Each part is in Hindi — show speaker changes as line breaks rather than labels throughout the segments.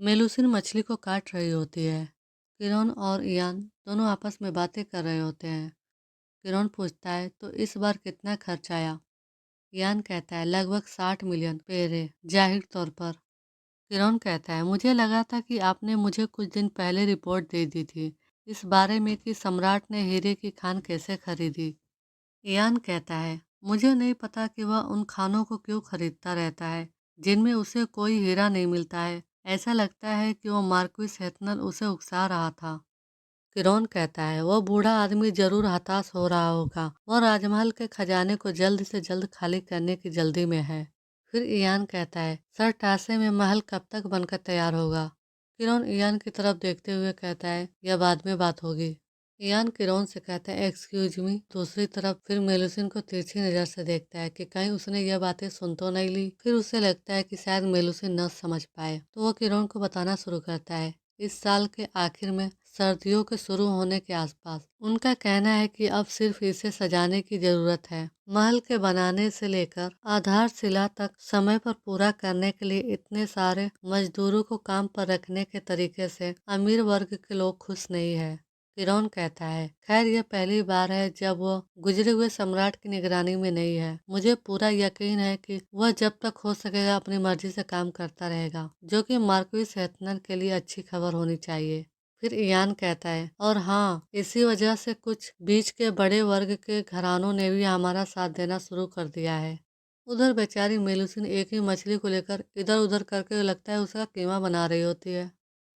मेलुसिन मछली को काट रही होती है। किरण और इयान दोनों आपस में बातें कर रहे होते हैं। किरण पूछता है, तो इस बार कितना खर्च आया? इयान कहता है, लगभग 60 मिलियन पेरे, जाहिर तौर पर। किरण कहता है, मुझे लगा था कि आपने मुझे कुछ दिन पहले रिपोर्ट दे दी थी इस बारे में कि सम्राट ने हीरे की खान कैसे खरीदी। इयान कहता है, मुझे नहीं पता कि वह उन खानों को क्यों खरीदता रहता है जिनमें उसे कोई हीरा नहीं मिलता है। ऐसा लगता है कि वो मार्क्विस हेथनल उसे उकसा रहा था। किरोन कहता है, वो बूढ़ा आदमी जरूर हताश हो रहा होगा। वो राजमहल के खजाने को जल्द से जल्द खाली करने की जल्दी में है। फिर इयान कहता है, सर टासे में महल कब तक बनकर तैयार होगा? किरोन इयान की तरफ देखते हुए कहता है, यह बाद में बात होगी। इयान किरोन से कहता है, एक्सक्यूज मी। दूसरी तरफ फिर मेलुसिन को तिरछी नजर से देखता है कि कहीं उसने यह बातें सुन तो नहीं ली। फिर उसे लगता है कि शायद मेलुसिन न समझ पाए, तो वो किरोन को बताना शुरू करता है। इस साल के आखिर में सर्दियों के शुरू होने के आसपास उनका कहना है कि अब सिर्फ इसे सजाने की जरूरत है। महल के बनाने से लेकर आधारशिला तक समय पर पूरा करने के लिए इतने सारे मजदूरों को काम पर रखने के तरीके से अमीर वर्ग के लोग खुश नहीं है। किरोन कहता है, खैर यह पहली बार है जब वो गुजरे हुए सम्राट की निगरानी में नहीं है। मुझे पूरा यकीन है कि वह जब तक हो सकेगा अपनी मर्जी से काम करता रहेगा, जो कि मार्क्विस हेथनर के लिए अच्छी खबर होनी चाहिए। फिर इयान कहता है, और हाँ, इसी वजह से कुछ बीच के बड़े वर्ग के घरानों ने भी हमारा साथ देना शुरू कर दिया है। उधर बेचारी मेलुसिन एक ही मछली को लेकर इधर उधर करके लगता है उसका कीमा बना रही होती है।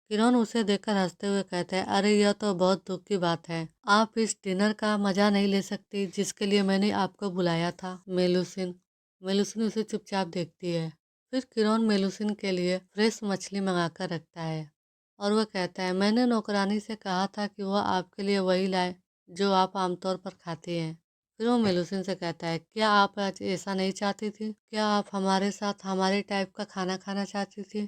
किरण उसे देखकर हंसते हुए कहते हैं, अरे यह तो बहुत दुख की बात है। आप इस डिनर का मजा नहीं ले सकती जिसके लिए मैंने आपको बुलाया था। मेलुसिन मेलुसिन उसे चुपचाप देखती है। फिर किरण मेलुसिन के लिए फ्रेश मछली मंगाकर रखता है और वह कहता है, मैंने नौकरानी से कहा था कि वह आपके लिए वही लाए जो आप आमतौर पर खाती हैं। फिर वो मेलुसिन से कहता है, क्या आप आज ऐसा नहीं चाहती थी? क्या आप हमारे साथ हमारे टाइप का खाना खाना चाहती थी?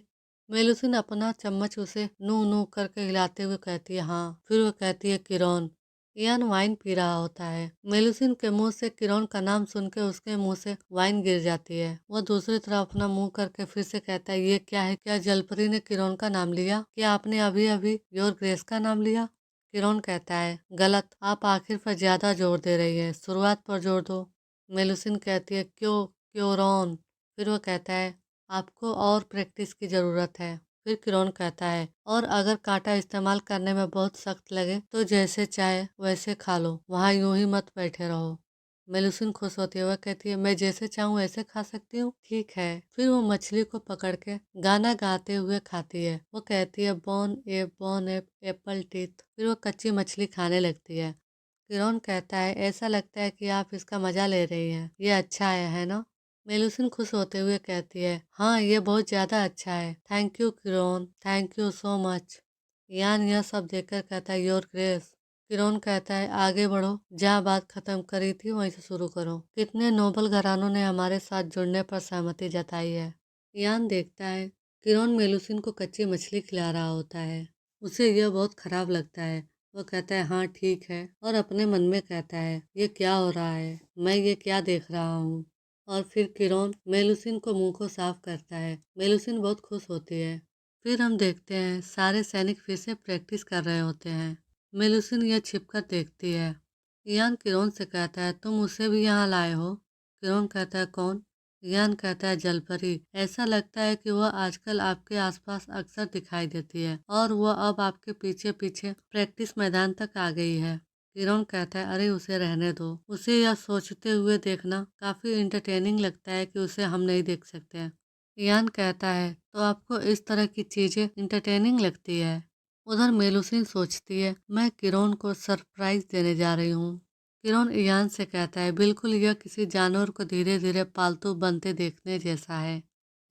मेलुसिन अपना चम्मच उसे नू नू करके हिलाते हुए कहती है, हाँ। फिर वो कहती है, किरण। इयान वाइन पी रहा होता है। मेलुसिन के मुंह से किरण का नाम सुन के उसके मुंह से वाइन गिर जाती है। वह दूसरी तरफ अपना मुंह करके फिर से कहता है, ये क्या है? क्या जलपरी ने किरण का नाम लिया? क्या आपने अभी अभी योर ग्रेस का नाम लिया? किरण कहता है, गलत। आप आखिर पर ज्यादा जोर दे रही है, शुरुआत पर जोर दो। मेलुसिन कहती है, क्यों? क्योरॉन। फिर वो कहता है, आपको और प्रैक्टिस की ज़रूरत है। फिर किरण कहता है, और अगर कांटा इस्तेमाल करने में बहुत सख्त लगे तो जैसे चाहे वैसे खा लो, वहाँ यूं ही मत बैठे रहो। मेलुसिन खुश होती है। वह कहती है, मैं जैसे चाहूँ ऐसे खा सकती हूँ, ठीक है। फिर वो मछली को पकड़ के गाना गाते हुए खाती है। वो कहती है, बॉन एप एप्पल टीथ। फिर वो कच्ची मछली खाने लगती है। किरण कहता है, ऐसा लगता है कि आप इसका मजा ले रही हैं। ये अच्छा है ना? मेलुसिन खुश होते हुए कहती है, हाँ ये बहुत ज्यादा अच्छा है। Thank you Kiran, thank you so much. यान यह सब देखकर कहता है, योर ग्रेस। किरण कहता है, आगे बढ़ो, जहाँ बात खत्म करी थी वहीं से शुरू करो। कितने नोबल घरानों ने हमारे साथ जुड़ने पर सहमति जताई है। यान देखता है किरण मेलुसिन को कच्ची मछली खिला रहा होता है। उसे यह बहुत खराब लगता है। वो कहता है, हाँ ठीक है, और अपने मन में कहता है, ये क्या हो रहा है? मैं ये क्या देख रहा हूँ? और फिर किरण मेलुसिन को मुंह को साफ करता है। मेलुसिन बहुत खुश होती है। फिर हम देखते हैं सारे सैनिक फिर से प्रैक्टिस कर रहे होते हैं। मेलुसिन यह छिपकर देखती है। इयान किरण से कहता है, तुम उसे भी यहाँ लाए हो? किरण कहता है, कौन? इयान कहता है, जलपरी। ऐसा लगता है कि वह आजकल आपके आसपास अक्सर दिखाई देती है और वह अब आपके पीछे पीछे प्रैक्टिस मैदान तक आ गई है। किरण कहता है, अरे उसे रहने दो। उसे यह सोचते हुए देखना काफी इंटरटेनिंग लगता है कि उसे हम नहीं देख सकते। इयान कहता है, तो आपको इस तरह की चीजें इंटरटेनिंग लगती है? उधर मेलुसिन सोचती है, मैं किरण को सरप्राइज देने जा रही हूँ। किरण इयान से कहता है, बिल्कुल यह किसी जानवर को धीरे धीरे पालतू बनते देखने जैसा है।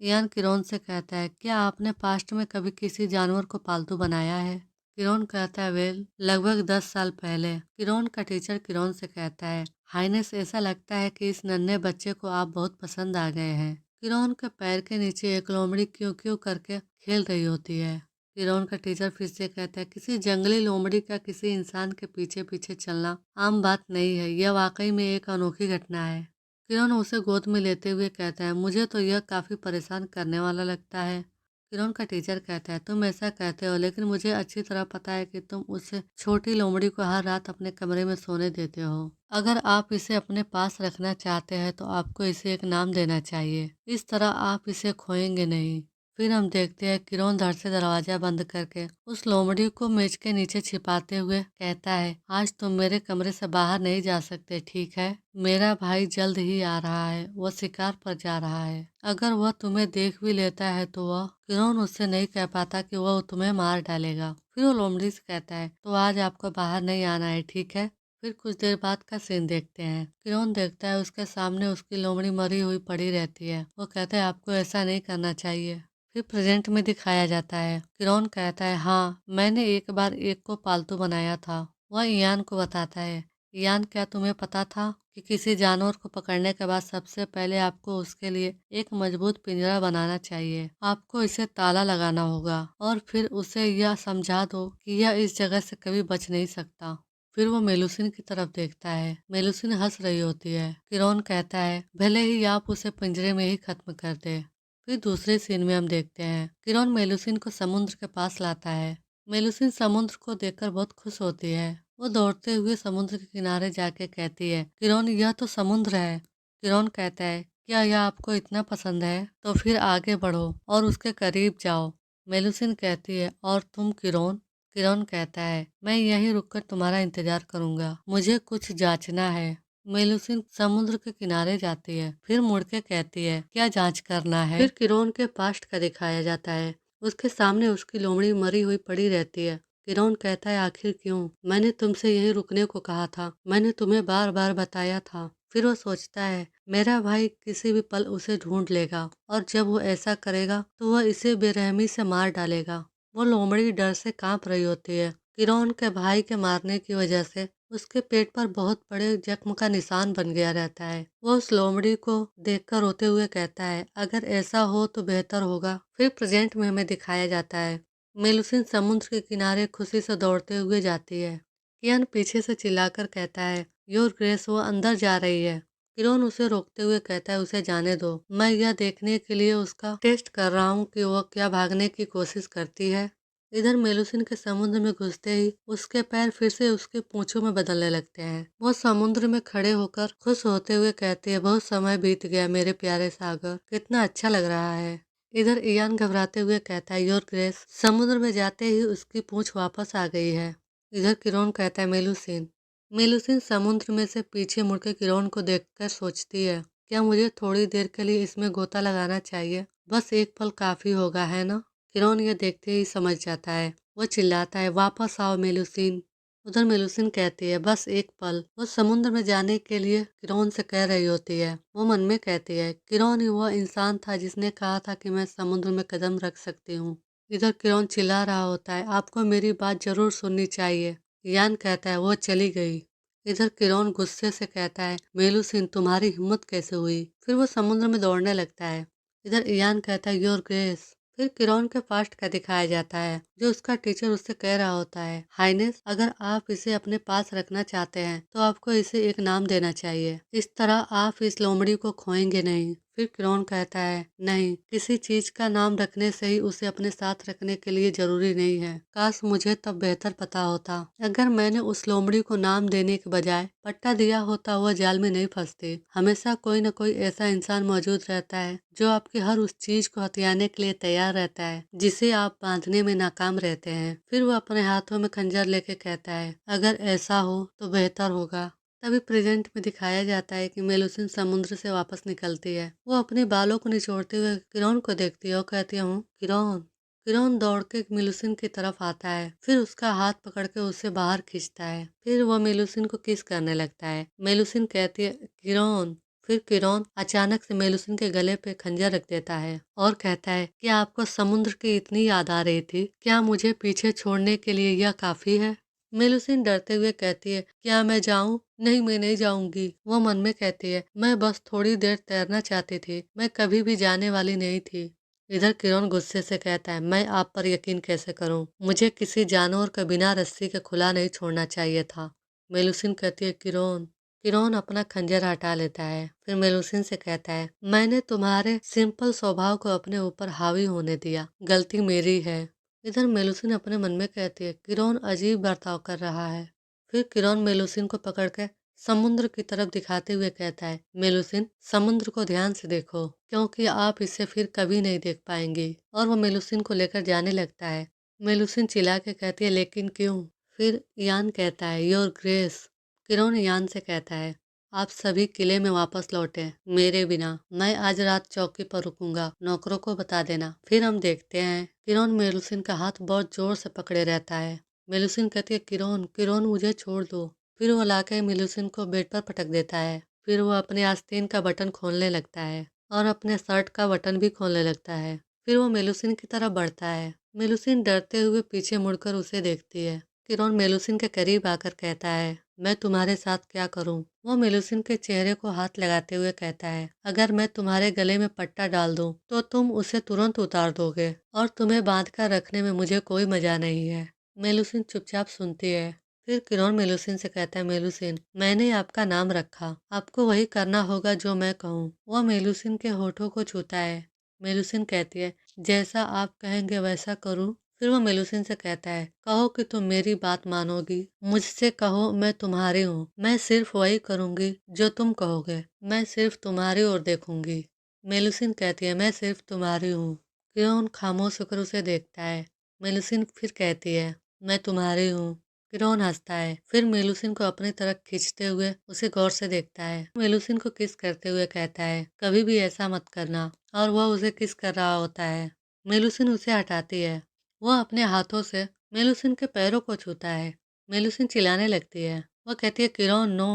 इयान किरण से कहता है, क्या आपने पास्ट में कभी किसी जानवर को पालतू बनाया है? किरण कहता है, वेल लगभग 10 साल पहले। किरण का टीचर किरण से कहता है, हाइनेस ऐसा लगता है कि इस नन्हे बच्चे को आप बहुत पसंद आ गए हैं। किरण के पैर के नीचे एक लोमड़ी क्यों क्यों करके खेल रही होती है। किरण का टीचर फिर से कहता है, किसी जंगली लोमड़ी का किसी इंसान के पीछे पीछे चलना आम बात नहीं है, यह वाकई में एक अनोखी घटना है। किरण उसे गोद में लेते हुए कहता है, मुझे तो यह काफी परेशान करने वाला लगता है। किरण का टीचर कहता है, तुम ऐसा कहते हो, लेकिन मुझे अच्छी तरह पता है कि तुम उस छोटी लोमड़ी को हर रात अपने कमरे में सोने देते हो। अगर आप इसे अपने पास रखना चाहते हैं तो आपको इसे एक नाम देना चाहिए। इस तरह आप इसे खोएंगे नहीं। फिर हम देखते हैं किरण धड़ से दरवाजा बंद करके उस लोमड़ी को मेज के नीचे छिपाते हुए कहता है, आज तुम मेरे कमरे से बाहर नहीं जा सकते, ठीक है? मेरा भाई जल्द ही आ रहा है, वह शिकार पर जा रहा है। अगर वह तुम्हें देख भी लेता है तो वह किरण उससे नहीं कह पाता कि वह तुम्हें मार डालेगा। फिर वो लोमड़ी से कहता है, तो आज आपको बाहर नहीं आना है, ठीक है? फिर कुछ देर बाद का सीन देखते हैं। किरण देखता है उसके सामने उसकी लोमड़ी मरी हुई पड़ी रहती है। वो कहता है, आपको ऐसा नहीं करना चाहिए। फिर प्रेजेंट में दिखाया जाता है। किरण कहता है, हाँ, मैंने एक बार एक को पालतू बनाया था। वह इयान को बताता है, इयान, क्या तुम्हें पता था कि किसी जानवर को पकड़ने के बाद सबसे पहले आपको उसके लिए एक मजबूत पिंजरा बनाना चाहिए। आपको इसे ताला लगाना होगा और फिर उसे यह समझा दो कि यह इस जगह से कभी बच नहीं सकता। फिर वो मेलुसिन की तरफ देखता है। मेलुसिन हंस रही होती है। किरण कहता है, भले ही आप उसे पिंजरे में ही खत्म कर दे। फिर दूसरे सीन में हम देखते हैं किरण मेलुसिन को समुद्र के पास लाता है। मेलुसिन समुद्र को देखकर बहुत खुश होती है। वो दौड़ते हुए समुद्र के किनारे जाके कहती है, किरण, यह तो समुद्र है। किरण कहता है, क्या यह आपको इतना पसंद है? तो फिर आगे बढ़ो और उसके करीब जाओ। मेलुसिन कहती है, और तुम किरण? किरण कहता है, मैं यहीं रुककर तुम्हारा इंतजार करूंगा, मुझे कुछ जांचना है। मेलुसिन समुद्र के किनारे जाती है, फिर मुड़ के कहती है, क्या जांच करना है? फिर किरण के पास्ट का दिखाया जाता है। उसके सामने उसकी लोमड़ी मरी हुई पड़ी रहती है। किरण कहता है, आखिर क्यों? मैंने तुमसे यहीं रुकने को कहा था, मैंने तुम्हें बार बार बताया था। फिर वो सोचता है, मेरा भाई किसी भी पल उसे ढूंढ लेगा और जब वो ऐसा करेगा तो वह इसे बेरहमी से मार डालेगा। वो लोमड़ी डर से कांप रही होती है। किरण के भाई के मारने की वजह से उसके पेट पर बहुत बड़े जख्म का निशान बन गया रहता है। वो उस लोमड़ी को देखकर रोते हुए कहता है, अगर ऐसा हो तो बेहतर होगा। फिर प्रेजेंट में हमें दिखाया जाता है मेलुसिन समुद्र के किनारे खुशी से दौड़ते हुए जाती है। कियान पीछे से चिल्लाकर कहता है, योर ग्रेस, वो अंदर जा रही है। किरण उसे रोकते हुए कहता है, उसे जाने दो, मैं यह देखने के लिए उसका टेस्ट कर रहा हूँ कि वह क्या भागने की कोशिश करती है। इधर मेलुसिन के समुद्र में घुसते ही उसके पैर फिर से उसके पूंछों में बदलने लगते हैं। वो समुद्र में खड़े होकर खुश होते हुए कहती है, बहुत समय बीत गया मेरे प्यारे सागर, कितना अच्छा लग रहा है। इधर इयान घबराते हुए कहता है, योर ग्रेस। समुद्र में जाते ही उसकी पूंछ वापस आ गई है। इधर किरण कहता है, मेलुसिन। मेलुसिन समुद्र में से पीछे मुड़कर किरण को देखकर सोचती है, क्या मुझे थोड़ी देर के लिए इसमें गोता लगाना चाहिए? बस एक पल काफी होगा, है ना? किरण यह देखते ही समझ जाता है। वो चिल्लाता है, वापस आओ मेलुसिन। उधर मेलुसिन कहती है, बस एक पल। वो समुद्र में जाने के लिए किरण से कह रही होती है। वो मन में कहती है, किरण ही वह इंसान था जिसने कहा था कि मैं समुद्र में कदम रख सकती हूँ। इधर किरण चिल्ला रहा होता है, आपको मेरी बात जरूर सुननी चाहिए। यान कहता है, वो चली गई। इधर किरण गुस्से से कहता है, मेलुसिन, तुम्हारी हिम्मत कैसे हुई? फिर वो समुद्र में दौड़ने लगता है। इधर इयान कहता है, योर ग्रेस। फिर किरण के पास्ट का दिखाया जाता है, जो उसका टीचर उससे कह रहा होता है, हाइनेस, अगर आप इसे अपने पास रखना चाहते हैं तो आपको इसे एक नाम देना चाहिए। इस तरह आप इस लोमड़ी को खोएंगे नहीं। फिर किरण कहता है, नहीं, किसी चीज का नाम रखने से ही उसे अपने साथ रखने के लिए जरूरी नहीं है। काश मुझे तब बेहतर पता होता। अगर मैंने उस लोमड़ी को नाम देने के बजाय पट्टा दिया होता, वह जाल में नहीं फंसती। हमेशा कोई न कोई ऐसा इंसान मौजूद रहता है जो आपकी हर उस चीज को हथियाने के लिए तैयार रहता है जिसे आप बांधने में नाकाम रहते हैं। फिर वो अपने हाथों में खंजर लेके कहता है, अगर ऐसा हो तो बेहतर होगा। तभी प्रेजेंट में दिखाया जाता है कि मेलुसिन समुद्र से वापस निकलती है। वो अपने बालों को निचोड़ते हुए किरण को देखती है और कहती है, हूँ किरण। किरण दौड़ के मेलुसिन की तरफ आता है, फिर उसका हाथ पकड़ के उसे बाहर खींचता है। फिर वह मेलुसिन को किस करने लगता है। मेलुसिन कहती है, किरण। फिर किरण अचानक से मेलुसिन के गले पे खंजर रख देता है और कहता है, क्या आपको समुद्र की इतनी याद आ रही थी? क्या मुझे पीछे छोड़ने के लिए यह काफी है? मेलुसिन डरते हुए कहती है, क्या मैं जाऊं? नहीं, मैं नहीं जाऊंगी। वो मन में कहती है, मैं बस थोड़ी देर तैरना चाहती थी, मैं कभी भी जाने वाली नहीं थी। इधर किरण गुस्से से कहता है, मैं आप पर यकीन कैसे करूं? मुझे किसी जानवर को बिना रस्सी के खुला नहीं छोड़ना चाहिए था। मेलुसिन कहती है, किरण। किरोन अपना खंजर हटा लेता है, फिर मेलुसिन से कहता है, मैंने तुम्हारे सिंपल स्वभाव को अपने ऊपर हावी होने दिया, गलती मेरी है। इधर मेलुसिन अपने मन में कहती है, किरोन अजीब बर्ताव कर रहा है। फिर किरोन मेलुसिन को पकड़कर समुद्र की तरफ दिखाते हुए कहता है, मेलुसिन समुद्र को ध्यान से देखो, क्योंकि आप इसे फिर कभी नहीं देख पाएंगी। और वो मेलुसिन को लेकर जाने लगता है। मेलुसिन चिल्ला के कहती है, लेकिन क्यों? फिर यान कहता है, योर ग्रेस। किरोन यान से कहता है, आप सभी किले में वापस लौटे मेरे बिना। मैं आज रात चौकी पर रुकूंगा, नौकरों को बता देना, फिर हम देखते हैं। किरोन मेलुसिन का हाथ बहुत जोर से पकड़े रहता है। मेलुसिन कहती है, किरोन किरोन मुझे छोड़ दो। फिर वो लाकर मेलुसिन को बेड पर पटक देता है। फिर वो अपने आस्तीन का बटन खोलने लगता है और अपने शर्ट का बटन भी खोलने लगता है। फिर वो मेलुसिन की तरफ बढ़ता है। मेलुसिन डरते हुए पीछे मुड़कर उसे देखती है। किरोन मेलुसिन के करीब आकर कहता है, मैं तुम्हारे साथ क्या करूं? वो मेलुसिन के चेहरे को हाथ लगाते हुए कहता है, अगर मैं तुम्हारे गले में पट्टा डाल दूं तो तुम उसे तुरंत उतार दोगे और तुम्हें बांध कर रखने में मुझे कोई मजा नहीं है। मेलुसिन चुपचाप सुनती है। फिर किरोन मेलुसिन से कहता है, मेलुसिन मैंने आपका नाम रखा, आपको वही करना होगा जो मैं कहूँ। वह मेलुसिन के होठों को छूता है। मेलुसिन कहती है, जैसा आप कहेंगे वैसा करूँ। फिर वो मेलुसिन से कहता है, कहो कि तुम मेरी बात मानोगी, मुझसे कहो मैं तुम्हारी हूँ, मैं सिर्फ वही करूँगी जो तुम कहोगे, मैं सिर्फ तुम्हारी ओर देखूंगी। मेलुसिन कहती है, मैं सिर्फ तुम्हारी हूँ। किरोन खामोश होकर उसे देखता है। मेलुसिन फिर कहती है, मैं तुम्हारी हूँ। किरोन हंसता है, फिर मेलुसिन को अपनी तरफ खींचते हुए उसे गौर से देखता है। मेलुसिन को किस करते हुए कहता है, कभी भी ऐसा मत करना, और वह उसे किस कर रहा होता है। मेलुसिन उसे हटाती है। वह अपने हाथों से मेलुसिन के पैरों को छूता है। मेलुसिन चिल्लाने लगती है। वह कहती है, किरोन नो।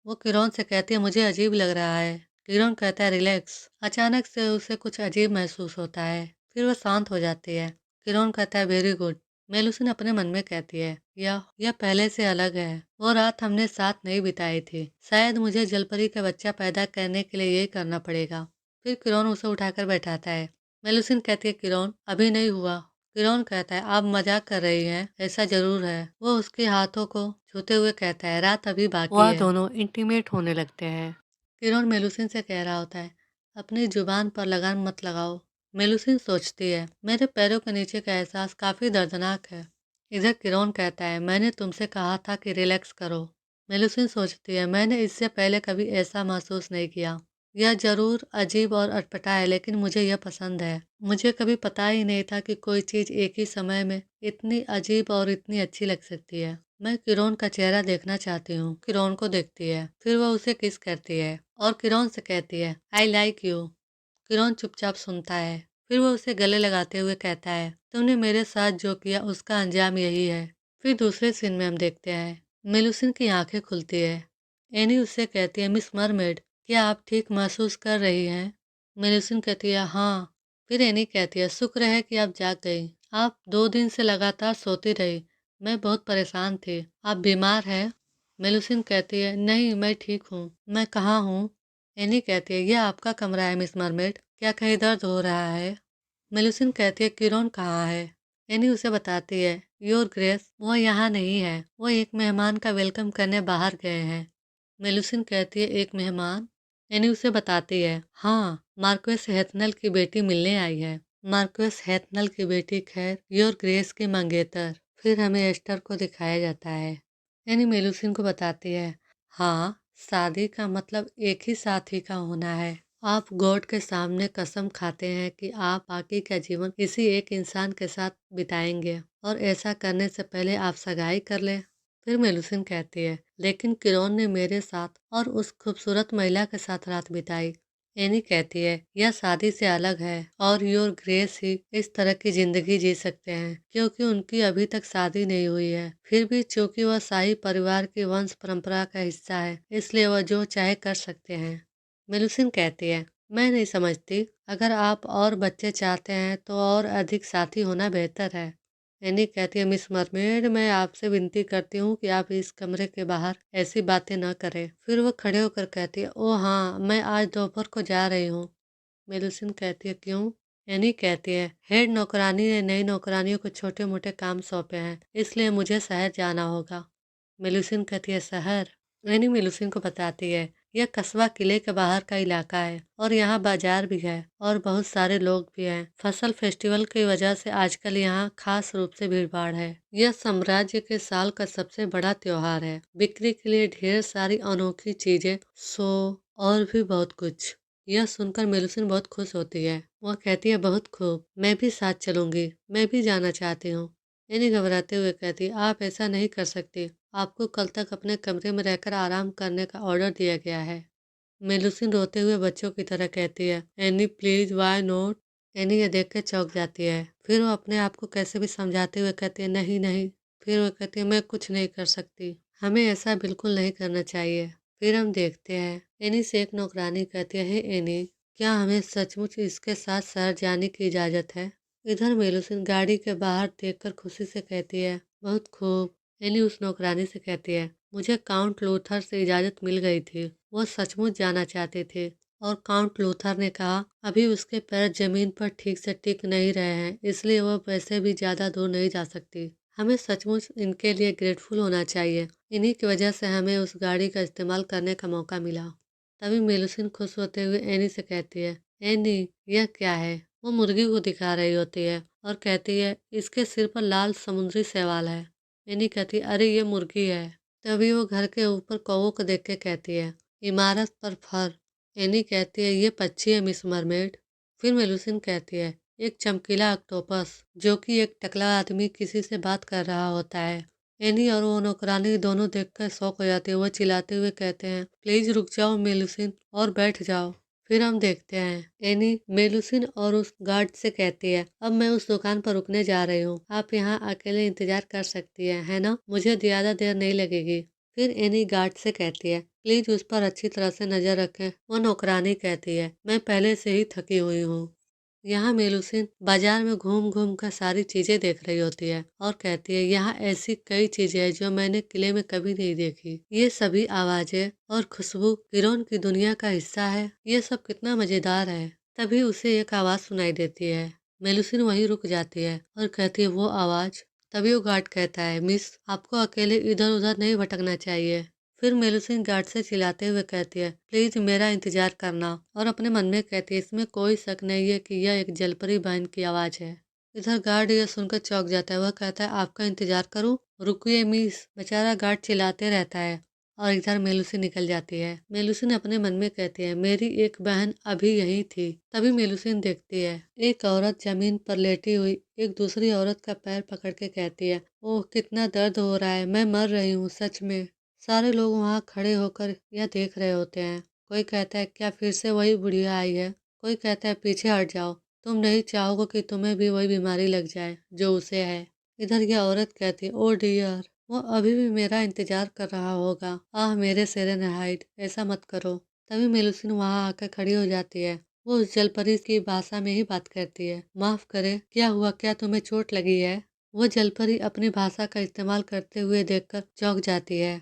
वो किरोन से कहती है, मुझे अजीब लग रहा है। किरोन कहता है, रिलैक्स। अचानक से उसे कुछ अजीब महसूस होता है, फिर वह शांत हो जाती है। किरोन कहता है, वेरी गुड। मेलुसिन अपने मन में कहती है, यह पहले से अलग है। वो रात हमने साथ नहीं बिताई थी, शायद मुझे जलपरी का बच्चा पैदा करने के लिए यही करना पड़ेगा। फिर किरोन उसे उठाकर बैठाता है। मेलुसिन कहती है, किरोन अभी नहीं हुआ। किरोन कहता है, आप मजाक कर रही हैं, ऐसा जरूर है। वो उसके हाथों को छूते हुए कहता है, रात अभी बाकी है। वह दोनों इंटीमेट होने लगते हैं। किरोन मेलुसिन से कह रहा होता है, अपनी जुबान पर लगाम मत लगाओ। मेलुसिन सोचती है, मेरे पैरों के नीचे का एहसास काफी दर्दनाक है। इधर किरोन कहता है, मैंने तुमसे कहा था कि रिलैक्स करो। मेलुसिन सोचती है, मैंने इससे पहले कभी ऐसा महसूस नहीं किया। यह जरूर अजीब और अटपटा है, लेकिन मुझे यह पसंद है। मुझे कभी पता ही नहीं था कि कोई चीज एक ही समय में इतनी अजीब और इतनी अच्छी लग सकती है। मैं किरोन का चेहरा देखना चाहती हूँ। किरोन को देखती है, फिर वह उसे किस करती है और किरोन से कहती है, आई लाइक यू। किरोन चुपचाप सुनता है, फिर वह उसे गले लगाते हुए कहता है, तुमने मेरे साथ जो किया उसका अंजाम यही है। फिर दूसरे सीन में हम देखते हैं, मेलुसिन की आंखें खुलती है। एनी उससे कहती है, मिस मरमेड, क्या आप ठीक महसूस कर रही हैं? मेलुसिन कहती है, हाँ। फिर एनी कहती है, शुक्र है कि आप जाग गई। आप 2 दिन से लगातार सोती रही, मैं बहुत परेशान थी। आप बीमार हैं? मेलुसिन कहती है, नहीं मैं ठीक हूँ। मैं कहाँ हूँ? एनी कहती है, यह आपका कमरा है मिस मरमेड, क्या कहीं दर्द हो रहा है? मेलुसिन कहती है, किरोन कहाँ है? एनी उसे बताती है, योर ग्रेस, वह यहाँ नहीं है, वह एक मेहमान का वेलकम करने बाहर गए हैं। मेलुसिन कहती है, एक मेहमान? एनी उसे बताती है, हाँ, मार्क्वेस हेथनल की बेटी मिलने आई है। मार्क्वेस हेथनल की बेटी, खैर योर ग्रेस की मंगेतर। फिर हमें एस्टर को दिखाया जाता है। एनी मेलुसिन को बताती है, हाँ, शादी का मतलब एक ही साथी का होना है। आप गॉड के सामने कसम खाते हैं कि आप बाकी का जीवन किसी एक इंसान के साथ बिताएंगे और ऐसा करने से पहले आप सगाई कर लें। फिर मेलुसिन कहती है, लेकिन किरोन ने मेरे साथ और उस खूबसूरत महिला के साथ रात बिताई। एनी कहती है, यह शादी से अलग है और योर ग्रेस ही इस तरह की जिंदगी जी सकते हैं क्योंकि उनकी अभी तक शादी नहीं हुई है। फिर भी चूंकि वह शाही परिवार की वंश परंपरा का हिस्सा है, इसलिए वह जो चाहे कर सकते हैं। मेलुसिन कहती है, मैं नहीं समझती, अगर आप और बच्चे चाहते हैं तो और अधिक साथी होना बेहतर है। एनी कहती है, मिस मरमेड, मैं आपसे विनती करती हूँ कि आप इस कमरे के बाहर ऐसी बातें न करें। फिर वह खड़े होकर कहती है, ओह हाँ, मैं आज दोपहर को जा रही हूँ। मेलुसिन कहती है, क्यों? एनी कहती है, हेड नौकरानी ने नई नौकरानियों को छोटे मोटे काम सौंपे हैं, इसलिए मुझे शहर जाना होगा। मेलुसिन कहती है, शहर? एनी मेलुसिन को बताती है यह कस्बा किले के बाहर का इलाका है और यहाँ बाजार भी है और बहुत सारे लोग भी हैं। फसल फेस्टिवल की वजह से आजकल यहाँ खास रूप से भीड़ भाड़ है। यह साम्राज्य के साल का सबसे बड़ा त्योहार है। बिक्री के लिए ढेर सारी अनोखी चीजें, शो और भी बहुत कुछ। यह सुनकर मेलुसिन बहुत खुश होती है। वह कहती है बहुत खूब, मैं भी साथ चलूंगी, मैं भी जाना चाहती हूँ। एनी घबराते हुए कहती है आप ऐसा नहीं कर सकती, आपको कल तक अपने कमरे में रहकर आराम करने का ऑर्डर दिया गया है। मेलुसिन रोते हुए बच्चों की तरह कहती है Annie please why not. Annie ये देख कर चौंक जाती है। फिर वो अपने आप को कैसे भी समझाते हुए कहती है नहीं नहीं। फिर वो कहती है मैं कुछ नहीं कर सकती, हमें ऐसा बिल्कुल नहीं करना चाहिए। फिर हम देखते हैं एनी से एक नौकरानी कहती है हे एनी, क्या हमें सचमुच इसके साथ शहर जाने की इजाज़त है? इधर मेलुसिन गाड़ी के बाहर देखकर खुशी से कहती है बहुत खूब। एनी उस नौकरानी से कहती है मुझे काउंट लूथर से इजाज़त मिल गई थी, वो सचमुच जाना चाहते थे। और काउंट लूथर ने कहा अभी उसके पैर जमीन पर ठीक से टिक नहीं रहे हैं, इसलिए वह वैसे भी ज़्यादा दूर नहीं जा सकती। हमें सचमुच इनके लिए ग्रेटफुल होना चाहिए। इन्हीं की वजह से हमें उस गाड़ी का इस्तेमाल करने का मौका मिला। तभी मेलुसिन खुश होते हुए एनी से कहती है एनी यह क्या है? वो मुर्गी को दिखा रही होती है और कहती है इसके सिर पर लाल समुद्री शैवाल है। एनी कहती है अरे ये मुर्गी है। तभी वो घर के ऊपर कौवों को देख के कहती है इमारत पर फर। एनी कहती है ये पक्षी है मिस मरमेड। फिर मेलुसिन कहती है एक चमकीला ऑक्टोपस, जो कि एक टकला आदमी किसी से बात कर रहा होता है। एनी और वो नौकरानी दोनों देखकर शौक हो जाती है। वो चिल्लाते हुए कहते हैं प्लीज रुक जाओ मेलुसिन और बैठ जाओ। फिर हम देखते हैं एनी मेलुसिन और उस गार्ड से कहती है अब मैं उस दुकान पर रुकने जा रही हूँ, आप यहाँ अकेले इंतजार कर सकती है ना, मुझे ज़्यादा देर नहीं लगेगी। फिर एनी गार्ड से कहती है प्लीज उस पर अच्छी तरह से नजर रखें। वो नौकरानी कहती है मैं पहले से ही थकी हुई हूँ। यहाँ मेलुसिन बाजार में घूम घूम कर सारी चीजें देख रही होती है और कहती है यहाँ ऐसी कई चीजें हैं जो मैंने किले में कभी नहीं देखी। ये सभी आवाजें और खुशबू फिरौन की दुनिया का हिस्सा है। ये सब कितना मजेदार है। तभी उसे एक आवाज सुनाई देती है। मेलुसिन वहीं रुक जाती है और कहती है वो आवाज। तभी वो गार्ड कहता है मिस आपको अकेले इधर उधर नहीं भटकना चाहिए। फिर मेलुसिन गार्ड से चिल्लाते हुए कहती है प्लीज मेरा इंतजार करना और अपने मन में कहती है इसमें कोई शक नहीं है कि यह एक जलपरी बहन की आवाज है। इधर गार्ड यह सुनकर चौंक जाता है। वह कहता है आपका इंतजार करूं? रुकिए मिस। बेचारा गार्ड चिल्लाते रहता है और इधर मेलुसिन निकल जाती है। मेलुसिन अपने मन में कहती है मेरी एक बहन अभी यही थी। तभी मेलुसिन देखती है एक औरत जमीन पर लेटी हुई एक दूसरी औरत का पैर पकड़ के कहती है ओह कितना दर्द हो रहा है, मैं मर रही हूँ सच में। सारे लोग वहाँ खड़े होकर यह देख रहे होते हैं। कोई कहता है क्या फिर से वही बुढ़िया आई है? कोई कहता है पीछे हट जाओ, तुम नहीं चाहोगे कि तुम्हें भी वही बीमारी लग जाए जो उसे है। इधर यह औरत कहती है ओ डियर, वो अभी भी मेरा इंतजार कर रहा होगा। आह मेरे सेरेनहाइड, ऐसा मत करो। तभी मेलुसिन वहाँ आकर खड़ी हो जाती है। वो उस जलपरी की भाषा में ही बात करती है माफ करे, क्या हुआ, क्या तुम्हें चोट लगी है? वो जलपरी अपनी भाषा का इस्तेमाल करते हुए देखकर चौंक जाती है।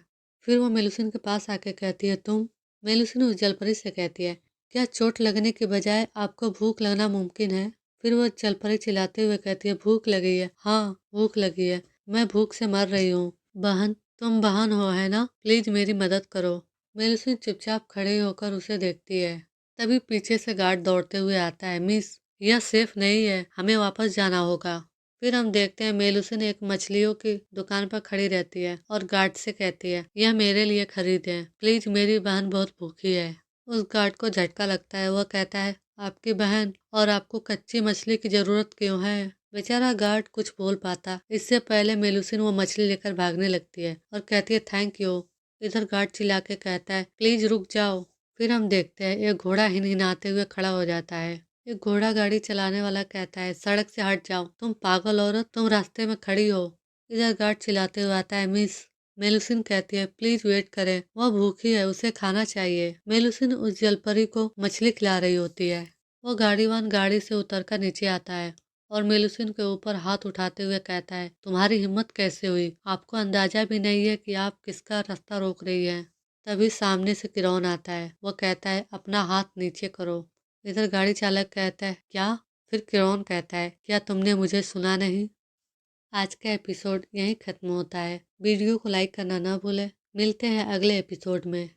फिर वो मेलुसिन के पास आके कहती है तुम। मेलुसिन उस जलपरी से कहती है क्या चोट लगने के बजाय आपको भूख लगना मुमकिन है? फिर वो जलपरी चिल्लाते हुए कहती है भूख लगी है, हाँ भूख लगी है, मैं भूख से मर रही हूँ। बहन, तुम बहन हो है ना, प्लीज मेरी मदद करो। मेलुसिन चुपचाप खड़े होकर उसे देखती है। तभी पीछे से गार्ड दौड़ते हुए आता है मिस यह सेफ नहीं है, हमें वापस जाना होगा। फिर हम देखते हैं मेलुसिन एक मछलियों की दुकान पर खड़ी रहती है और गार्ड से कहती है यह मेरे लिए खरीदें, प्लीज मेरी बहन बहुत भूखी है। उस गार्ड को झटका लगता है। वह कहता है आपकी बहन और आपको कच्ची मछली की जरूरत क्यों है? बेचारा गार्ड कुछ बोल पाता इससे पहले मेलुसिन वो मछली लेकर भागने लगती है और कहती है थैंक यू। इधर गार्ड चिल्ला के कहता है प्लीज रुक जाओ। फिर हम देखते हैं एक घोड़ा हिनहिनाते हुए खड़ा हो जाता है। एक घोड़ा गाड़ी चलाने वाला कहता है सड़क से हट जाओ, तुम पागल औरत, तुम रास्ते में खड़ी हो। इधर गार्ड चिल्लाते हुए आता है मिस। मेलुसिन कहती है प्लीज वेट करें, वह भूखी है, उसे खाना चाहिए। मेलुसिन उस जलपरी को मछली खिला रही होती है। वो गाड़ीवान गाड़ी से उतरकर नीचे आता है और मेलुसिन के ऊपर हाथ उठाते हुए कहता है तुम्हारी हिम्मत कैसे हुई, आपको अंदाजा भी नहीं है कि आप किसका रास्ता रोक रही हैं। तभी सामने से किरौन आता है। वो कहता है अपना हाथ नीचे करो। इधर गाड़ी चालक कहता है क्या? फिर किरौन कहता है क्या तुमने मुझे सुना नहीं? आज का एपिसोड यहीं खत्म होता है। वीडियो को लाइक करना ना भूलें। मिलते हैं अगले एपिसोड में।